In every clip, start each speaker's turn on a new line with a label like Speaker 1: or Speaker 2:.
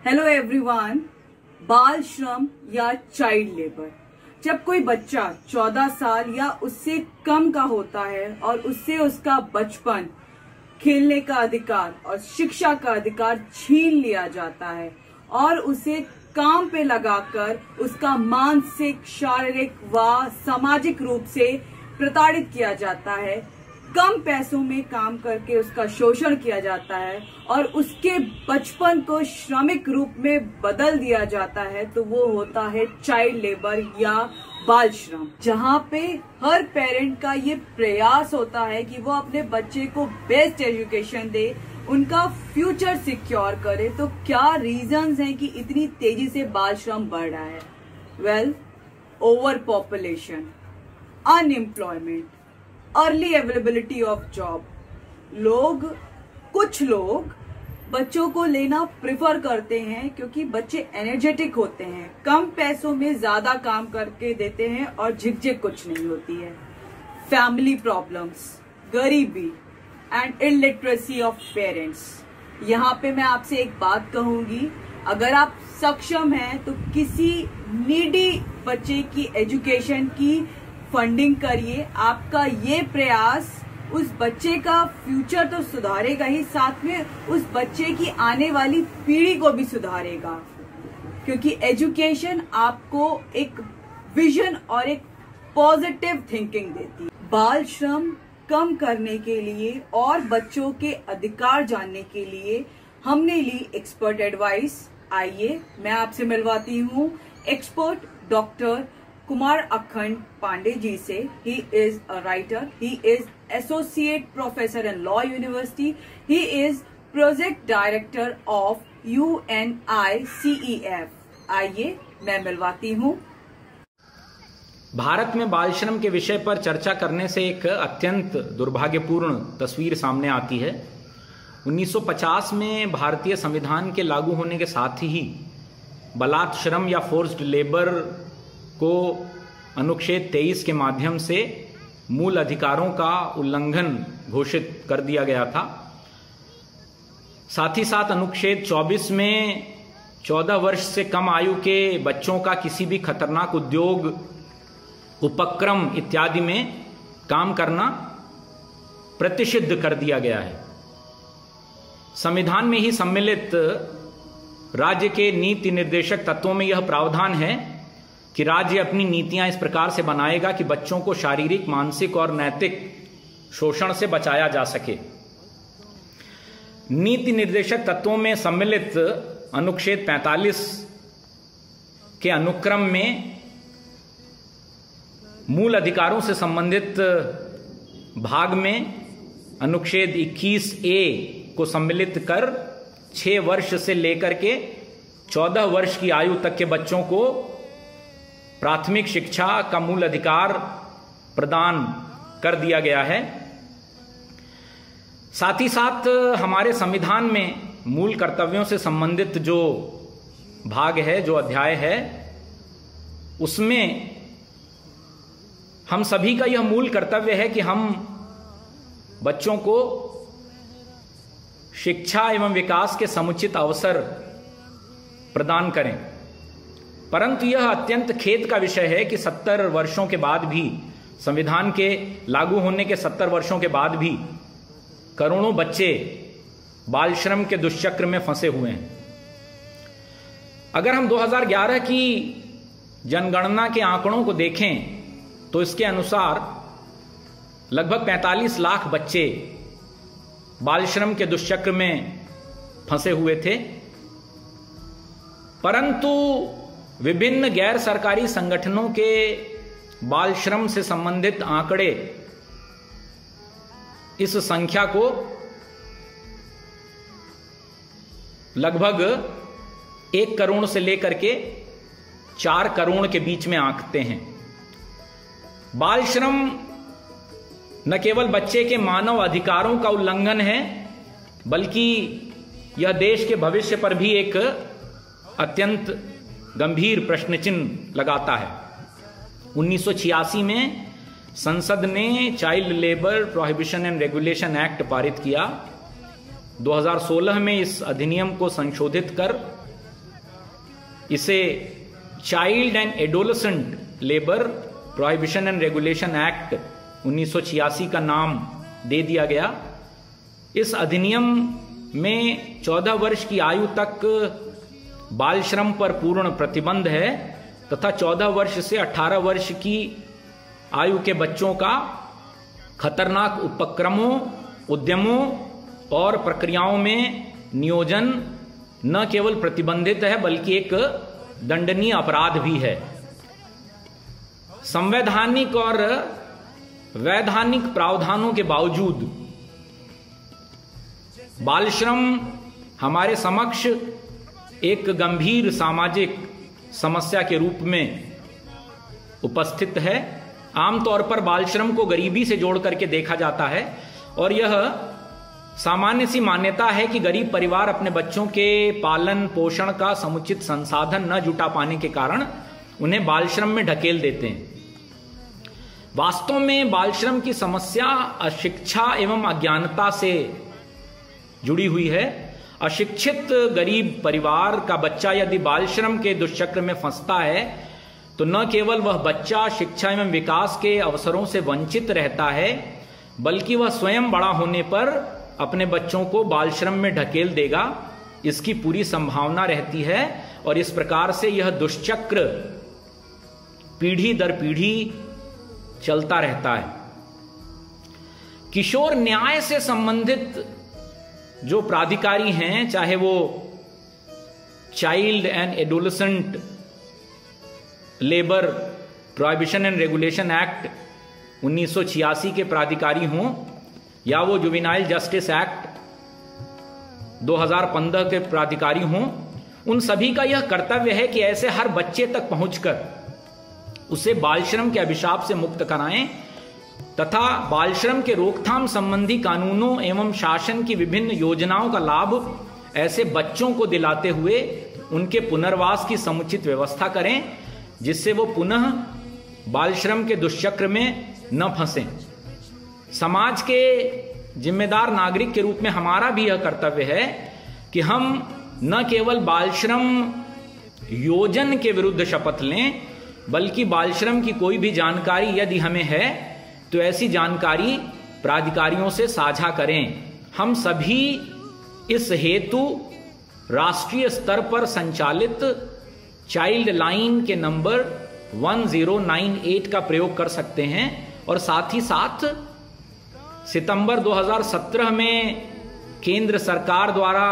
Speaker 1: Hello everyone. बाल श्रम या चाइल्ड लेबर, जब कोई बच्चा 14 साल या उससे कम का होता है और उससे उसका बचपन, खेलने का अधिकार और शिक्षा का अधिकार छीन लिया जाता है और उसे काम पे लगाकर उसका मानसिक, शारीरिक व सामाजिक रूप से प्रताड़ित किया जाता है, कम पैसों में काम करके उसका शोषण किया जाता है और उसके बचपन को श्रमिक रूप में बदल दिया जाता है, तो वो होता है चाइल्ड लेबर या बाल श्रम। जहाँ पे हर पेरेंट का ये प्रयास होता है कि वो अपने बच्चे को बेस्ट एजुकेशन दे, उनका फ्यूचर सिक्योर करे। तो क्या रीजंस हैं कि इतनी तेजी से बाल श्रम बढ़ रहा है? Well, over population, unemployment, early availability of job. कुछ लोग बच्चों को लेना प्रिफर करते हैं क्योंकि बच्चे एनर्जेटिक होते हैं, कम पैसों में ज्यादा काम करके देते हैं और झिकझिक कुछ नहीं होती है। फैमिली प्रॉब्लम्स, गरीबी एंड इलिटरेसी ऑफ पेरेंट्स। यहाँ पे मैं आपसे एक बात कहूंगी, अगर आप सक्षम हैं तो किसी नीडी बच्चे की एजुकेशन की फंडिंग करिए। आपका ये प्रयास उस बच्चे का फ्यूचर तो सुधारेगा ही, साथ में उस बच्चे की आने वाली पीढ़ी को भी सुधारेगा, क्योंकि एजुकेशन आपको एक विजन और एक पॉजिटिव थिंकिंग देती है। बाल श्रम कम करने के लिए और बच्चों के अधिकार जानने के लिए हमने ली एक्सपर्ट एडवाइस। आइए मैं आपसे मिलवाती हूँ एक्सपर्ट डॉक्टर कुमार अखंड पांडे जी से। He is a writer, he is associate professor in law university, he is project director of UNICEF। आइए मैं मिलवाती हूँ।
Speaker 2: भारत में बाल श्रम के विषय पर चर्चा करने से एक अत्यंत दुर्भाग्यपूर्ण तस्वीर सामने आती है। 1950 में भारतीय संविधान के लागू होने के साथ ही बलात् श्रम या फोर्स्ड लेबर को अनुच्छेद 23 के माध्यम से मूल अधिकारों का उल्लंघन घोषित कर दिया गया था। साथ ही साथ अनुच्छेद 24 में 14 वर्ष से कम आयु के बच्चों का किसी भी खतरनाक उद्योग, उपक्रम इत्यादि में काम करना प्रतिषिद्ध कर दिया गया है। संविधान में ही सम्मिलित राज्य के नीति निर्देशक तत्वों में यह प्रावधान है कि राज्य अपनी नीतियां इस प्रकार से बनाएगा कि बच्चों को शारीरिक, मानसिक और नैतिक शोषण से बचाया जा सके। नीति निर्देशक तत्वों में सम्मिलित अनुच्छेद 45 के अनुक्रम में मूल अधिकारों से संबंधित भाग में अनुच्छेद 21A को सम्मिलित कर 6 वर्ष से लेकर के 14 वर्ष की आयु तक के बच्चों को प्राथमिक शिक्षा का मूल अधिकार प्रदान कर दिया गया है। साथ ही साथ हमारे संविधान में मूल कर्तव्यों से संबंधित जो भाग है, जो अध्याय है, उसमें हम सभी का यह मूल कर्तव्य है कि हम बच्चों को शिक्षा एवं विकास के समुचित अवसर प्रदान करें। परंतु यह अत्यंत खेद का विषय है कि 70 वर्षों के बाद भी, संविधान के लागू होने के 70 वर्षों के बाद भी करोड़ों बच्चे बाल श्रम के दुष्चक्र में फंसे हुए हैं। अगर हम 2011 की जनगणना के आंकड़ों को देखें तो इसके अनुसार लगभग 45 लाख बच्चे बाल श्रम के दुष्चक्र में फंसे हुए थे। परंतु विभिन्न गैर सरकारी संगठनों के बाल श्रम से संबंधित आंकड़े इस संख्या को लगभग 1 करोड़ से लेकर के 4 करोड़ के बीच में आंकते हैं। बाल श्रम न केवल बच्चे के मानव अधिकारों का उल्लंघन है, बल्कि यह देश के भविष्य पर भी एक अत्यंत गंभीर प्रश्न चिन्ह लगाता है। 1986 में संसद ने child labour prohibition and regulation act पारित किया। 2016 में इस अधिनियम को संशोधित कर इसे child and adolescent labour prohibition and regulation act 1986 का नाम दे दिया गया। इस अधिनियम में 14 वर्ष की आयु तक बाल श्रम पर पूर्ण प्रतिबंध है तथा 14 वर्ष से 18 वर्ष की आयु के बच्चों का खतरनाक उपक्रमों, उद्यमों और प्रक्रियाओं में नियोजन न केवल प्रतिबंधित है बल्कि एक दंडनीय अपराध भी है। संवैधानिक और वैधानिक प्रावधानों के बावजूद बाल श्रम हमारे समक्ष एक गंभीर सामाजिक समस्या के रूप में उपस्थित है। आमतौर पर बाल श्रम को गरीबी से जोड़ करके देखा जाता है और यह सामान्य सी मान्यता है कि गरीब परिवार अपने बच्चों के पालन पोषण का समुचित संसाधन न जुटा पाने के कारण उन्हें बाल श्रम में ढकेल देते हैं। वास्तव में बाल श्रम की समस्या अशिक्षा एवं अज्ञानता से जुड़ी हुई है। अशिक्षित गरीब परिवार का बच्चा यदि बाल श्रम के दुष्चक्र में फंसता है तो न केवल वह बच्चा शिक्षा एवं विकास के अवसरों से वंचित रहता है बल्कि वह स्वयं बड़ा होने पर अपने बच्चों को बाल श्रम में ढकेल देगा, इसकी पूरी संभावना रहती है। और इस प्रकार से यह दुष्चक्र पीढ़ी दर पीढ़ी चलता रहता है। किशोर न्याय से संबंधित जो प्राधिकारी हैं, चाहे वो child and adolescent labour prohibition and regulation act 1986 के प्राधिकारी हों या वो जुवेनाइल जस्टिस एक्ट 2015 के प्राधिकारी हों, उन सभी का यह कर्तव्य है कि ऐसे हर बच्चे तक पहुंचकर उसे बाल श्रम के अभिशाप से मुक्त कराएं तथा बाल श्रम के रोकथाम संबंधी कानूनों एवं शासन की विभिन्न योजनाओं का लाभ ऐसे बच्चों को दिलाते हुए उनके पुनर्वास की समुचित व्यवस्था करें, जिससे वो पुनः बाल श्रम के दुष्चक्र में न फंसें। समाज के जिम्मेदार नागरिक के रूप में हमारा भी यह कर्तव्य है कि हम न केवल बाल श्रम योजन के विरुद्ध शपथ लें बल्कि बाल श्रम की कोई भी जानकारी यदि हमें है तो ऐसी जानकारी प्राधिकारियों से साझा करें। हम सभी इस हेतु राष्ट्रीय स्तर पर संचालित चाइल्ड लाइन के नंबर 1098 का प्रयोग कर सकते हैं और साथ ही साथ सितंबर 2017 में केंद्र सरकार द्वारा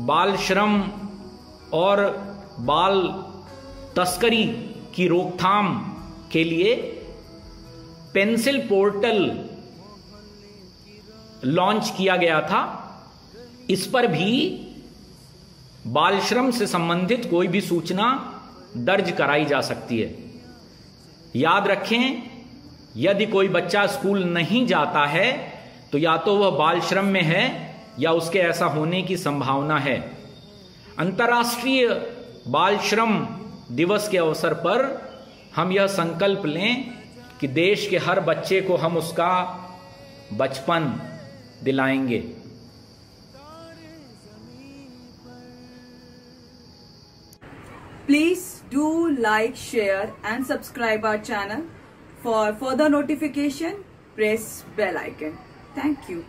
Speaker 2: बाल श्रम और बाल तस्करी की रोकथाम के लिए पेंसिल पोर्टल लॉन्च किया गया था। इस पर भी बाल श्रम से संबंधित कोई भी सूचना दर्ज कराई जा सकती है। याद रखें, यदि कोई बच्चा स्कूल नहीं जाता है तो या तो वह बाल श्रम में है या उसके ऐसा होने की संभावना है। अंतर्राष्ट्रीय बाल श्रम दिवस के अवसर पर हम यह संकल्प लें कि देश के हर बच्चे को हम उसका बचपन दिलाएंगे।
Speaker 1: Please do like, share and subscribe our channel. For further notification, press bell icon. Thank you.